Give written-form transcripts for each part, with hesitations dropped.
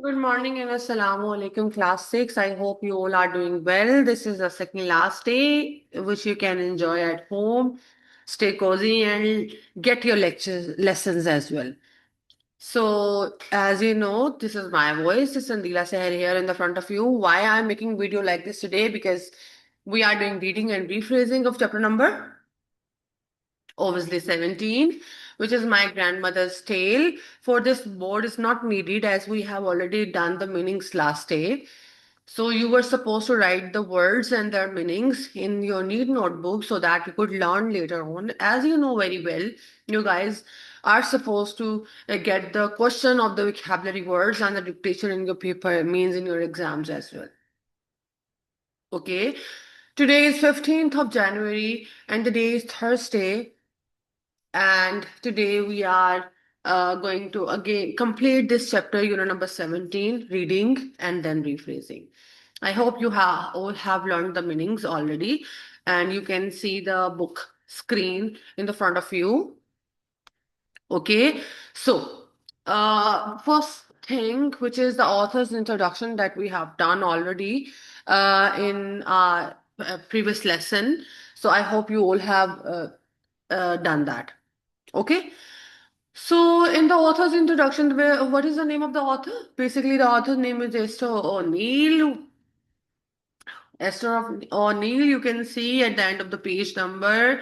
Good morning and Assalamu alaikum, class 6. I hope you all are doing well. This is the second last day, which you can enjoy at home. Stay cozy and get your lessons as well. So, as you know, this is my voice. This is Sandila Seher here in the front of you. Why I'm making video like this today? Because we are doing reading and rephrasing of chapter number obviously 17, which is my grandmother's tale. For this board is not needed as we have already done the meanings last day. So you were supposed to write the words and their meanings in your neat notebook so that you could learn later on. As you know very well, you guys are supposed to get the question of the vocabulary words and the dictation in your paper means in your exams as well. Okay. Today is 15th of January and the day is Thursday. And today we are going to again complete this chapter, unit number 17, reading and then rephrasing. I hope you have all have learned the meanings already, and you can see the book screen in the front of you. Okay, so first thing, which is the author's introduction that we have done already in our previous lesson. So I hope you all have done that. Okay. So, in the author's introduction, what is the name of the author? Basically, the author's name is Esther O'Neill. Esther of O'Neill, you can see at the end of the page number.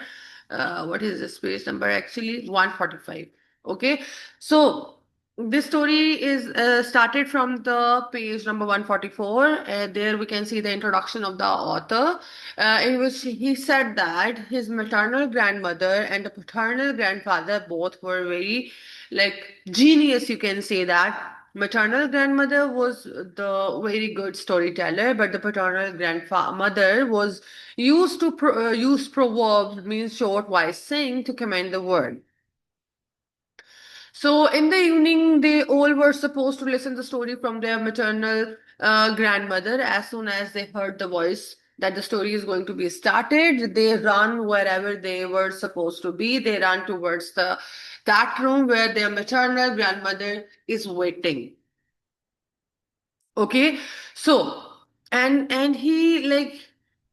What is this page number actually? 145. Okay. So, this story is started from the page number 144. There we can see the introduction of the author, in which he said that his maternal grandmother and the paternal grandfather both were very like genius, you can say that. Maternal grandmother was the very good storyteller, but the paternal grandmother was used to use proverbs, means short wise saying, to commend the word. So in the evening, they all were supposed to listen the story from their maternal grandmother. As soon as they heard the voice that the story is going to be started, they run wherever they were supposed to be. They run towards the that room where their maternal grandmother is waiting. Okay, so and he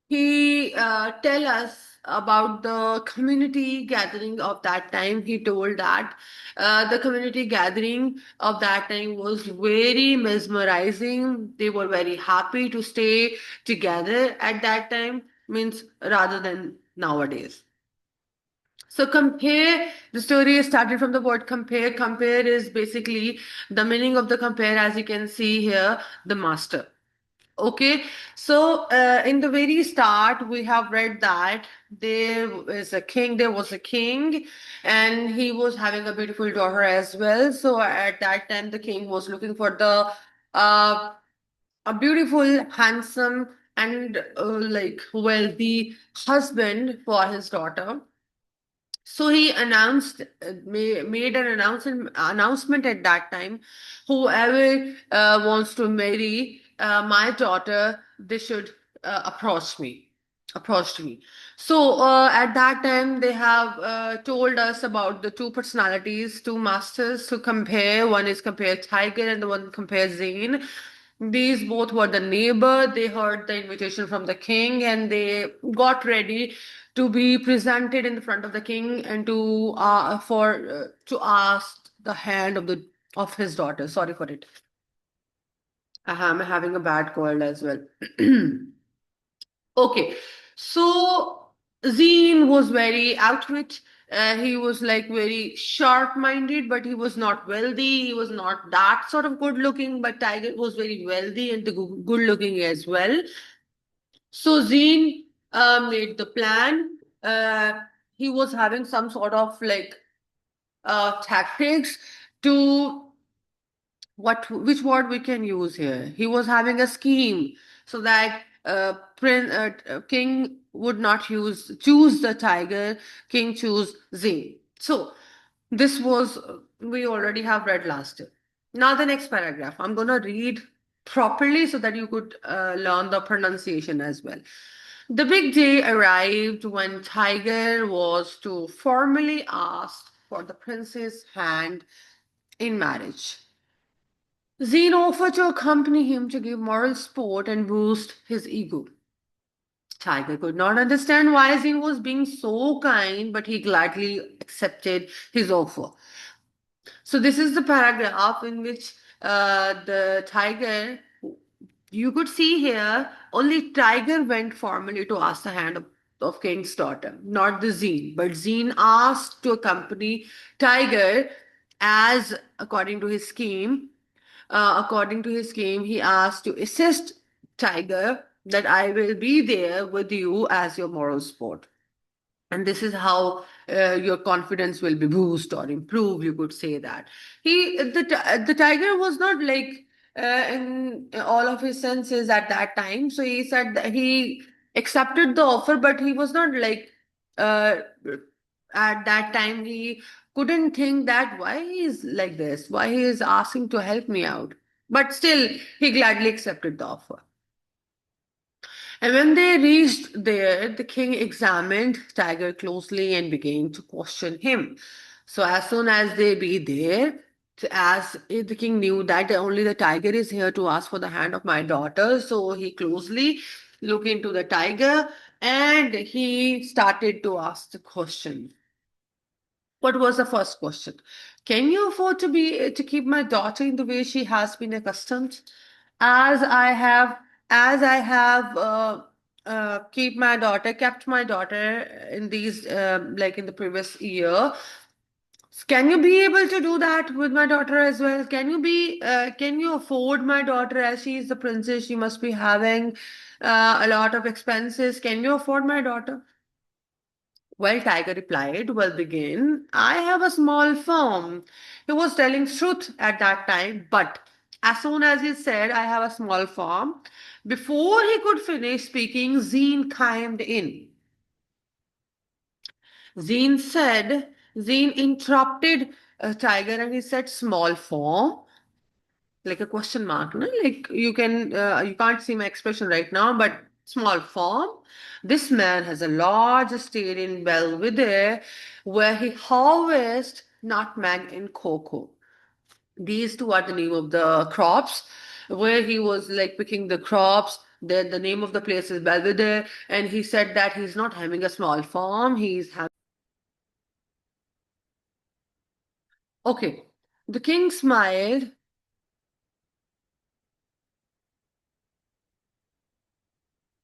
tell us about the community gathering of that time. He told that the community gathering of that time was very mesmerizing. They were very happy to stay together at that time, means rather than nowadays. So compare, the story is started from the word compare. Compare is basically the meaning of the compare, as you can see here, the master. Okay, so in the very start, we have read that there was a king, and he was having a beautiful daughter as well. So at that time, the king was looking for the a beautiful, handsome, and like wealthy husband for his daughter. So he made an announcement at that time. Whoever wants to marry my daughter, they should approach me. So at that time, they have told us about the two personalities, two masters to compare. One is compare Tiger and the one compare Zane. These both were the neighbor. They heard the invitation from the king and they got ready to be presented in front of the king and to ask the hand of his daughter. Sorry for it. I'm having a bad cold as well. Okay, so Zine was very outwit. He was like very sharp-minded, but he was not wealthy. He was not that sort of good-looking, but Tiger was very wealthy and good-looking as well. So Zine made the plan. He was having some sort of like tactics to which word we can use here. He was having a scheme so that king would not choose the tiger. King choose Zane. So this was we already have read last year. Now the next paragraph. I'm gonna read properly so that you could learn the pronunciation as well. The big day arrived when Tiger was to formally ask for the prince's hand in marriage. Zine offered to accompany him to give moral support and boost his ego. Tiger could not understand why Zine was being so kind, but he gladly accepted his offer. So, this is the paragraph in which the tiger, you could see here, only Tiger went formally to ask the hand of King's daughter, not the Zine. But Zine asked to accompany Tiger as, according to his scheme, he asked to assist Tiger that I will be there with you as your moral support. And this is how your confidence will be boosted or improved, you could say that. The tiger was not like in all of his senses at that time, so he said that he accepted the offer, but he was not like uh, at that time he couldn't think that why he is like this, why he is asking to help me out, but still he gladly accepted the offer. And when they reached there, the king examined Tiger closely and began to question him. So as soon as they be there, as the king knew that only the tiger is here to ask for the hand of my daughter, so he closely looked into the tiger and he started to ask the question. What was the first question? Can you afford to keep my daughter in the way she has been accustomed? As I have, as I have kept my daughter in these like in the previous year. Can you be able to do that with my daughter as well? Can you afford my daughter as she is the princess? She must be having a lot of expenses. Can you afford my daughter? Well, Tiger replied, well, begin. I have a small firm. He was telling truth at that time, but as soon as he said, I have a small firm, before he could finish speaking, Zine chimed in. Zine interrupted Tiger and he said, small firm, like a question mark, no? Like you can't see my expression right now, but small form. This man has a large estate in Belvedere where he harvests nutmeg and cocoa. These two are the name of the crops where he was like picking the crops. The name of the place is Belvedere, and he said that he's not having a small farm, he's having. Okay. The king smiled.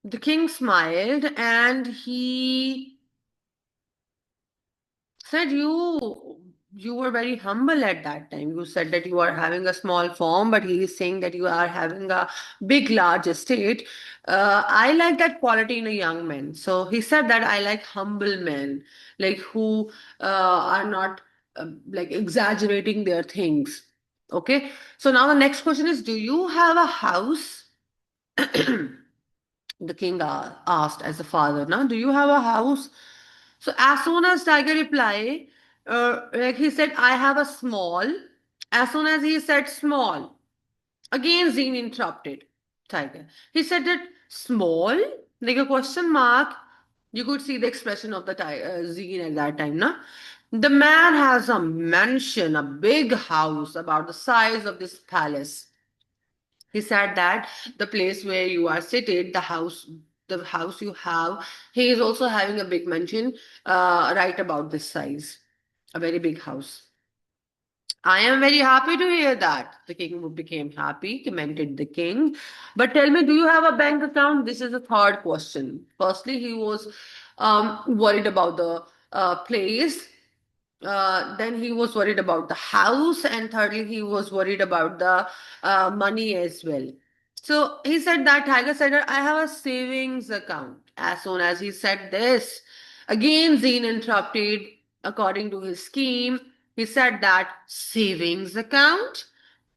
The king smiled and he said you were very humble at that time. You said that you are having a small farm, but he is saying that you are having a big, large estate. I like that quality in a young man. So he said that I like humble men, like who are not like exaggerating their things. Okay. So now the next question is, do you have a house? The king asked as a father. Now, do you have a house? So as soon as Tiger replied, like he said, I have a small. As soon as he said small, again Zine interrupted Tiger. He said that small, like a question mark. You could see the expression of the Zine at that time, no? The man has a mansion, a big house about the size of this palace. He said that the place where you are seated, the house you have, he is also having a big mansion, right about this size, a very big house. I am very happy to hear that. The king became happy, commended the king. But tell me, do you have a bank account? This is a third question. Firstly, he was worried about the place. Then he was worried about the house, and thirdly, he was worried about the money as well. So he said that Tiger said that I have a savings account. As soon as he said this, again Zine interrupted. According to his scheme, he said that savings account.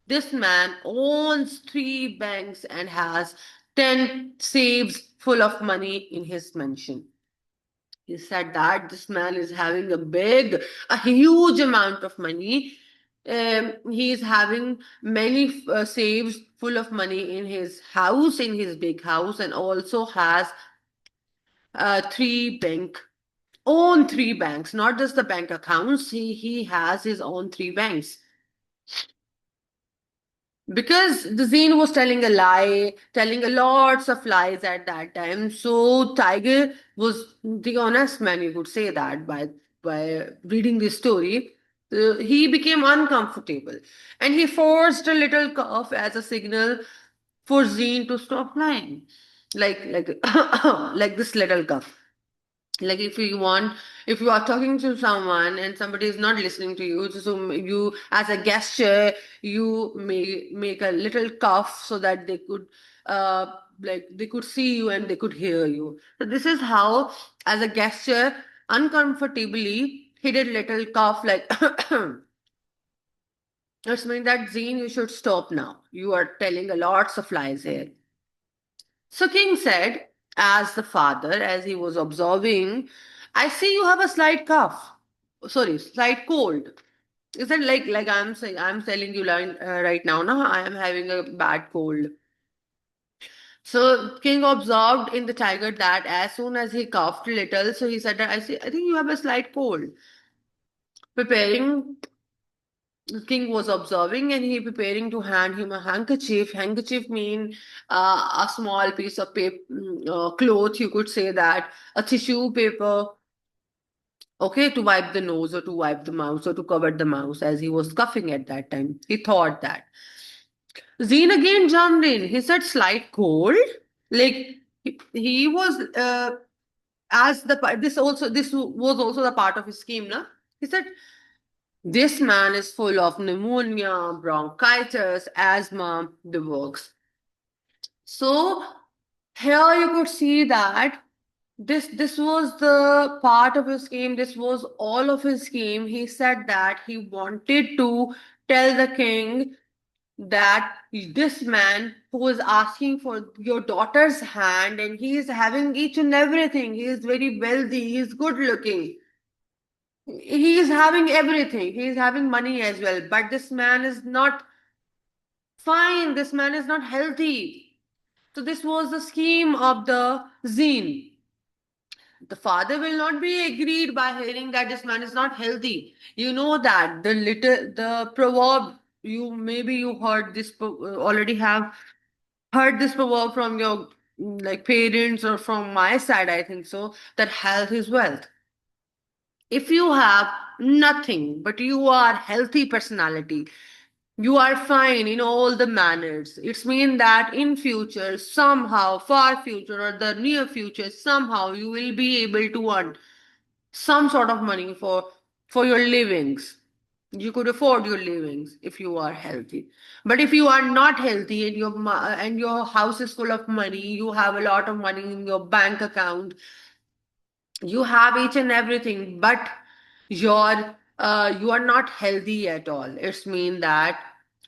This man owns three banks and has 10 safes full of money in his mansion. He said that this man is having a huge amount of money. He is having many safes full of money in his house, in his big house, and also has three banks, not just the bank accounts. He has his own three banks. Because the Zine was telling a lie, telling a lots of lies at that time. So Tiger was the honest man, you could say that by reading this story. He became uncomfortable and he forced a little cough as a signal for Zine to stop lying. Like like this little cough. Like if you are talking to someone and somebody is not listening to you, so you as a gesture you may make a little cough so that they could uh like they could see you and they could hear you. So this is how, as a gesture, uncomfortably he did little cough like it's mean that, Zine, you should stop now, you are telling a lots of lies here. So King said, as the father, as he was observing, I see you have a slight cough. Sorry, slight cold. Is it like I'm saying, I'm telling you right now, no, I am having a bad cold. So King observed in the tiger that as soon as he coughed a little, so he said that I think you have a slight cold. Preparing, the king was observing and he preparing to hand him a handkerchief. Handkerchief mean a small piece of paper, cloth, you could say that, a tissue paper, okay, to wipe the nose or to wipe the mouth or to cover the mouth as he was coughing at that time. He thought that. Zine again jumped in. He said, slight cold? Like, he was, as the, this was also the part of his scheme, na? He said, this man is full of pneumonia, bronchitis, asthma, the works. So here you could see that this was the part of his scheme. This was all of his scheme. He said that he wanted to tell the king that this man who is asking for your daughter's hand and he is having each and everything. He is very wealthy. He is good looking. He is having everything. He is having money as well. But this man is not fine. This man is not healthy. So this was the scheme of the Zine. The father will not be agreed by hearing that this man is not healthy. You know that the proverb, you maybe you heard this already have heard this proverb from your like parents or from my side, I think so, that health is wealth. If you have nothing but you are healthy personality, you are fine in all the manners, it's mean that in future, somehow far future or the near future, somehow you will be able to earn some sort of money for your livings. You could afford your livings if you are healthy. But if you are not healthy and and your house is full of money, you have a lot of money in your bank account, you have each and everything, but you are not healthy at all. It's mean that,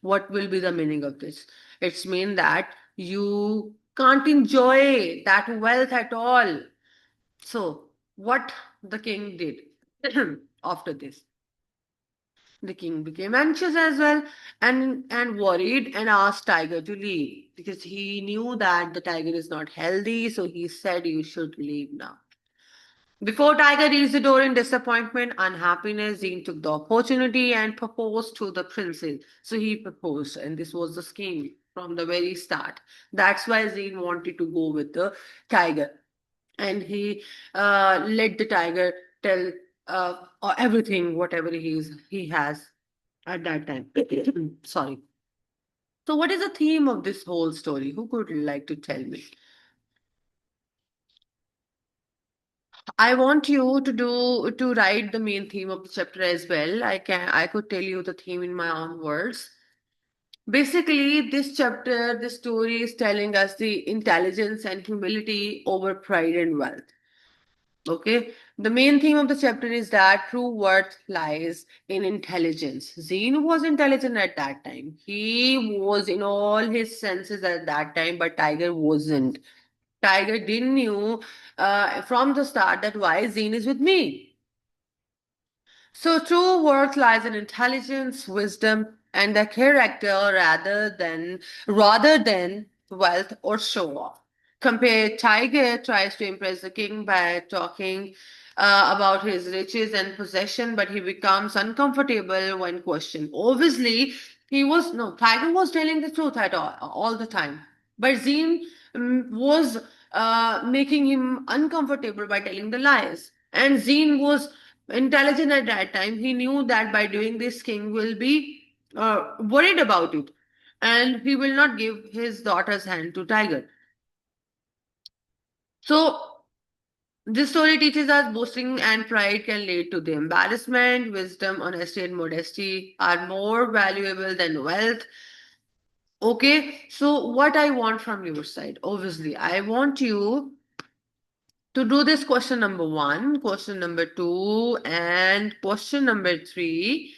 what will be the meaning of this? It's mean that you can't enjoy that wealth at all. So what the king did after this, the king became anxious as well and worried and asked tiger to leave because he knew that the tiger is not healthy. So he said, you should leave now. Before Tiger reached the door in disappointment, unhappiness, Jean took the opportunity and proposed to the princess. So he proposed, and this was the scheme from the very start. That's why Jean wanted to go with the tiger. And he let the tiger tell everything, whatever he has at that time. Sorry. So, what is the theme of this whole story? Who could like to tell me? I want you to write the main theme of the chapter as well. I could tell you the theme in my own words. Basically, this chapter, this story is telling us the intelligence and humility over pride and wealth. Okay. The main theme of the chapter is that true worth lies in intelligence. Zane was intelligent at that time. He was in all his senses at that time, but Tiger wasn't. Tiger didn't knew from the start that why Zane is with me. So true worth lies in intelligence, wisdom, and the character rather than wealth or show off. Compare Tiger tries to impress the king by talking about his riches and possession, but he becomes uncomfortable when questioned. Obviously, Tiger was telling the truth at all the time. But Zine was making him uncomfortable by telling the lies. And Zine was intelligent at that time. He knew that by doing this, King will be worried about it. And he will not give his daughter's hand to Tiger. So, this story teaches us boasting and pride can lead to the embarrassment. Wisdom, honesty, and modesty are more valuable than wealth. Okay, so what I want from your side, obviously, I want you to do this question number one, question number two, and question number three.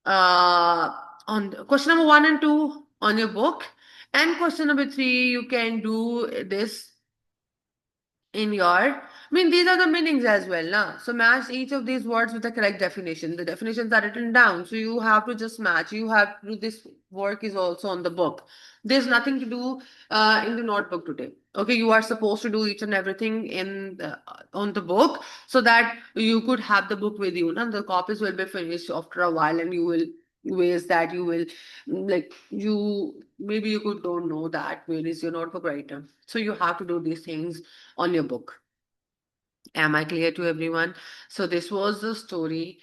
On question number one and two on your book, and question number three, you can do this in your, I mean, these are the meanings as well, na? So match each of these words with the correct definition. The definitions are written down, so you have to just match. You have to, this work is also on the book. There's nothing to do in the notebook today. Okay, you are supposed to do each and everything in on the book so that you could have the book with you. Now the copies will be finished after a while, and you will ways that you will like you maybe you could don't know that where is your notebook writer. So you have to do these things on your book. Am I clear to everyone? So this was the story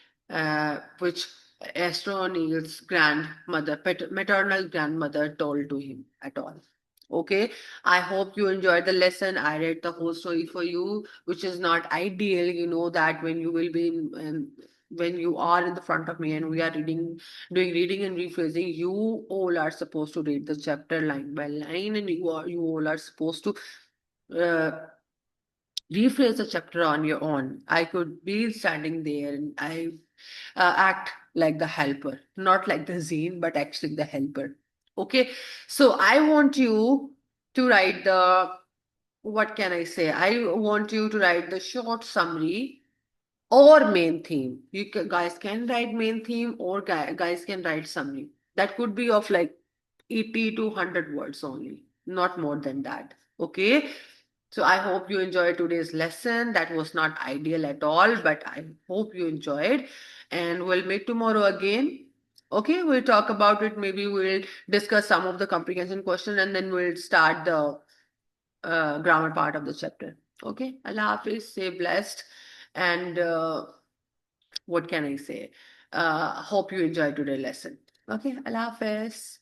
which Esther O'Neill's grandmother, maternal grandmother, told to him at all. Okay, I hope you enjoyed the lesson. I read the whole story for you, which is not ideal. You know that when you will be when you are in the front of me and we are doing reading and rephrasing, you all are supposed to read the chapter line by line, and you all are supposed to uh, rephrase the chapter on your own. I could be standing there and I act like the helper, not like the zine, but actually the helper. Okay, so I want you to write the, what can I say? I want you to write the short summary or main theme. Guys can write main theme or guys can write summary. That could be of like 80 to 100 words only, not more than that. Okay. So I hope you enjoyed today's lesson. That was not ideal at all, but I hope you enjoyed. And we'll meet tomorrow again. Okay, we'll talk about it. Maybe we'll discuss some of the comprehension question and then we'll start the grammar part of the chapter. Okay, Allah Hafiz, stay blessed. And what can I say? Hope you enjoyed today's lesson. Okay, Allah Hafiz.